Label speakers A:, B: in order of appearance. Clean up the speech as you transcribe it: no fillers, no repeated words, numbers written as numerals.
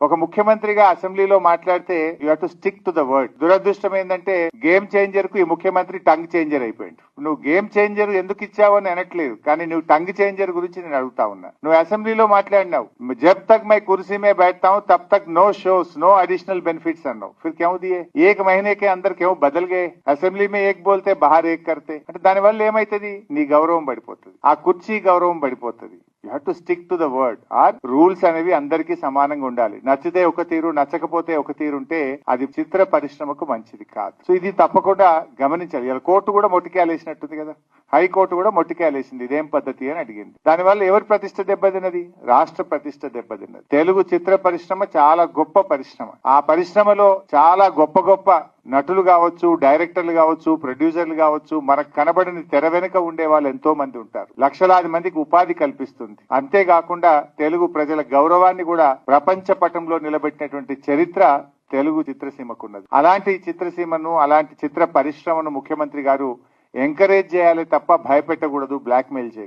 A: ఒక ముఖ్యమంత్రిగా అసెంబ్లీలో మాట్లాడితే you have to stick to the word. దురదృష్టం ఏంటంటే గేమ్ చేంజర్ కు ఈ ముఖ్యమంత్రి టంగ్ చేంజర్ అయిపోయింది. నువ్వు గేమ్ చేంజర్ ఎందుకు ఇచ్చావని అనట్లేదు, కానీ నువ్వు టంగ్ చేంజర్ గురించి నేను అడుగుతా ఉన్నా. నువ్వు అసెంబ్లీలో మాట్లాడినావు, జబ్ తక్ మై కుర్సీ మే बैठता हूं तब तक no shows no additional benefits అన్నావు. फिर क्यों दिए? एक महीने के अंदर क्यों बदल गए? అసెంబ్లీ में एक बोलते बाहर एक करते అంటే దాని వల్ల ఏమైతుంది? నీ గౌరవం పడిపోతుంది, ఆ కుర్చీ గౌరవం పడిపోతుంది. You have to stick to the word. ఆ రూల్స్ అనేవి అందరికీ సమానంగా ఉండాలి. నచ్చితే ఒక తీరు, నచ్చకపోతే ఒక తీరు ఉంటే అది చిత్ర పరిశ్రమకు మంచిది కాదు. సో ఇది తప్పకుండా గమనించాలి. ఇలా కోర్టు కూడా మొట్టికేలేసినట్టుంది కదా, హైకోర్టు కూడా మొట్టికేలేసింది. ఇదేం పద్ధతి అని అడిగింది. దానివల్ల ఎవరి ప్రతిష్ట దెబ్బతిన్నది? రాష్ట్ర ప్రతిష్ట దెబ్బతిన్నది. తెలుగు చిత్ర పరిశ్రమ చాలా గొప్ప పరిశ్రమ. ఆ పరిశ్రమలో చాలా గొప్ప గొప్ప నటులు కావచ్చు, డైరెక్టర్లు కావచ్చు, ప్రొడ్యూసర్లు కావచ్చు, మనకు కనబడిన తెర వెనుక ఉండే వాళ్ళు ఎంతో మంది ఉంటారు. లక్షలాది మందికి ఉపాధి కల్పిస్తుంది. అంతేకాకుండా తెలుగు ప్రజల గౌరవాన్ని కూడా ప్రపంచ పటంలో నిలబెట్టినటువంటి చరిత్ర తెలుగు చిత్రసీమకున్నది. అలాంటి చిత్రసీమను, అలాంటి చిత్ర పరిశ్రమను ముఖ్యమంత్రి గారు ఎంకరేజ్ చేయాలి తప్ప భయపెట్టకూడదు, బ్లాక్ మెయిల్ చేయకూడదు.